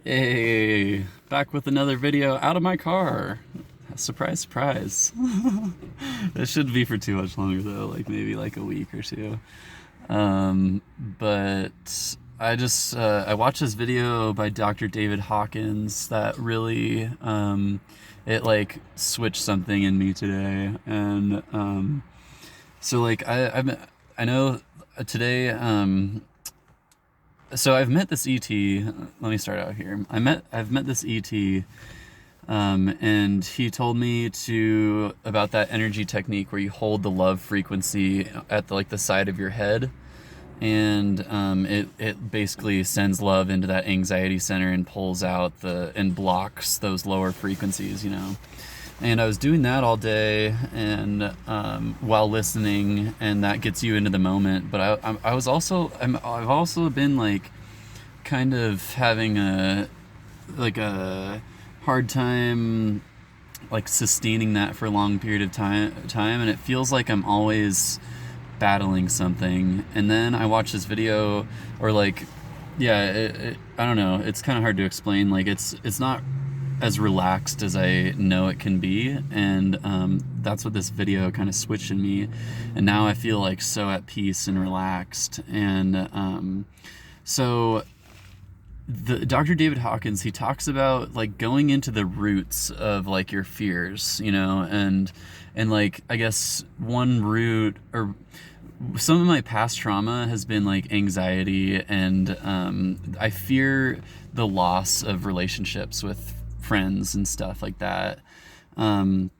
Hey, back with another video out of my car. Surprise, surprise. It shouldn't be for too much longer though, like maybe like a week or two. But I watched this video by Dr. David Hawkins that really it like switched something in me today, and so like I know today so I've met this ET. Let me start out here. I've met this ET, and he told me to about that energy technique where you hold the love frequency at the side of your head, and it basically sends love into that anxiety center and pulls out the and blocks those lower frequencies. And I was doing that all day, and while listening, and that gets you into the moment. But I've also been like kind of having a hard time like sustaining that for a long period of time, and it feels like I'm always battling something. And then I watch this video, or like, yeah, I don't know. It's kind of hard to explain. Like it's not as relaxed as I know it can be, and that's what this video kind of switched in me, and now I feel like so at peace and relaxed. And so the Dr. David Hawkins, he talks about like going into the roots of like your fears, and like I guess one root, or some of my past trauma has been like anxiety, and I fear the loss of relationships with friends and stuff like that. And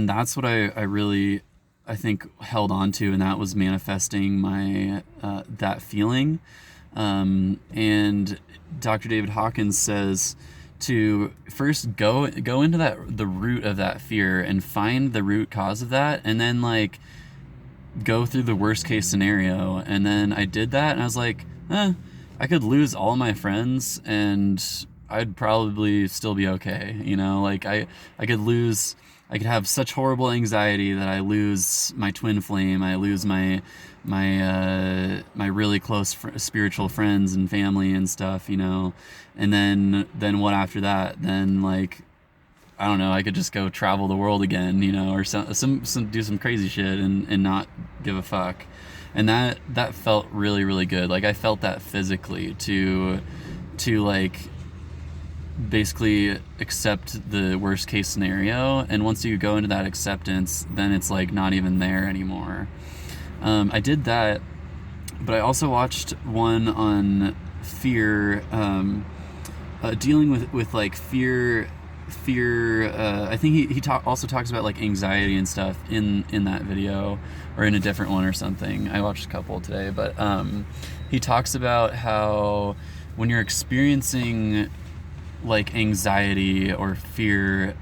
that's what I really, I think, held on to, and that was manifesting my that feeling. And Dr. David Hawkins says to first go into the root of that fear and find the root cause of that, and then like go through the worst case scenario. And then I did that, and I was like, I could lose all my friends and I'd probably still be okay. Like I could have such horrible anxiety that I lose my twin flame, I lose my really close spiritual friends and family and stuff, and then what after that? Then like, I don't know, I could just go travel the world again, or some do some crazy shit and not give a fuck. And that felt really, really good. Like I felt that physically to like basically accept the worst case scenario, and once you go into that acceptance, then it's like not even there anymore. I did that, but I also watched one on fear, dealing with like fear. I think he also talks about like anxiety and stuff in that video, or in a different one or something. I watched a couple today, but he talks about how when you're experiencing like anxiety or fear,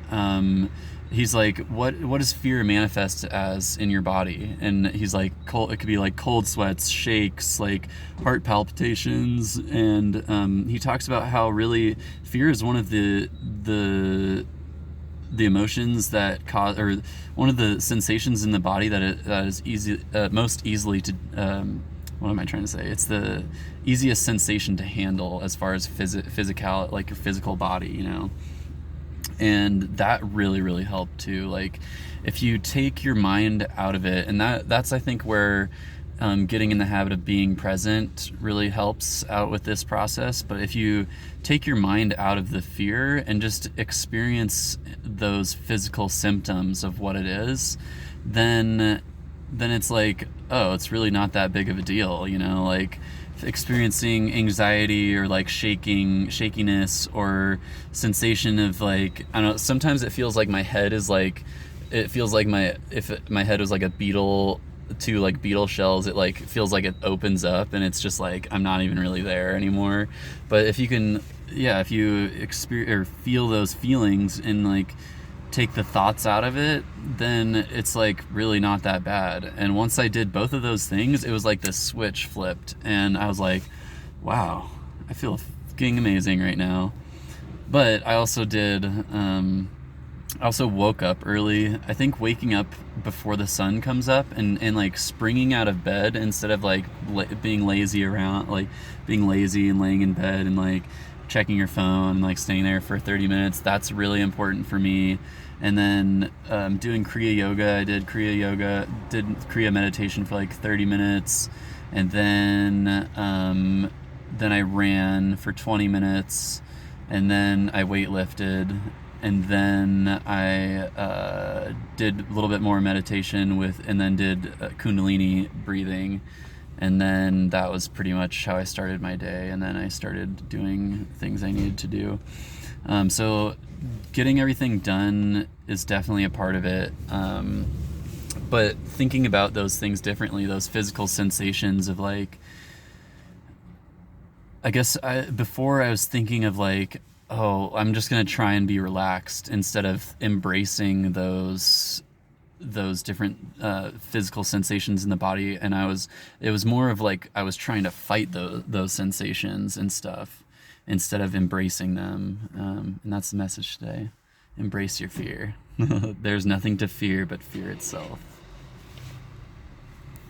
he's like, what does fear manifest as in your body? And he's like, it could be like cold sweats, shakes, like heart palpitations. And he talks about how really fear is one of the emotions that cause, or one of the sensations in the body that is most easily to what am I trying to say? It's the easiest sensation to handle as far as physical, like your physical body, and that really, really helped too. Like if you take your mind out of it, and that's I think where getting in the habit of being present really helps out with this process. But if you take your mind out of the fear and just experience those physical symptoms of what it is, then it's like, oh, it's really not that big of a deal, like experiencing anxiety, or like shakiness, or sensation of like, I don't know, sometimes it feels like my head is like, it feels like my head was like a beetle, to like beetle shells, it like feels like it opens up, and it's just like I'm not even really there anymore. But if you experience or feel those feelings and like take the thoughts out of it, then it's like really not that bad. And once I did both of those things, it was like the switch flipped, and I was like, wow, I feel fucking amazing right now. But I also did I also woke up early. I think waking up before the sun comes up and like springing out of bed instead of like being lazy around, like being lazy and laying in bed and like checking your phone and like staying there for 30 minutes. That's really important for me. And then doing Kriya Yoga. I did Kriya Yoga, did Kriya meditation for like 30 minutes. And then I ran for 20 minutes. And then I weightlifted, and then I did a little bit more meditation and then did Kundalini breathing, and then that was pretty much how I started my day. And then I started doing things I needed to do. So getting everything done is definitely a part of it. But thinking about those things differently, those physical sensations of like, before I was thinking of like, oh, I'm just gonna try and be relaxed instead of embracing those different physical sensations in the body. And it was more of like I was trying to fight those sensations and stuff instead of embracing them. And that's the message today. Embrace your fear. There's nothing to fear but fear itself.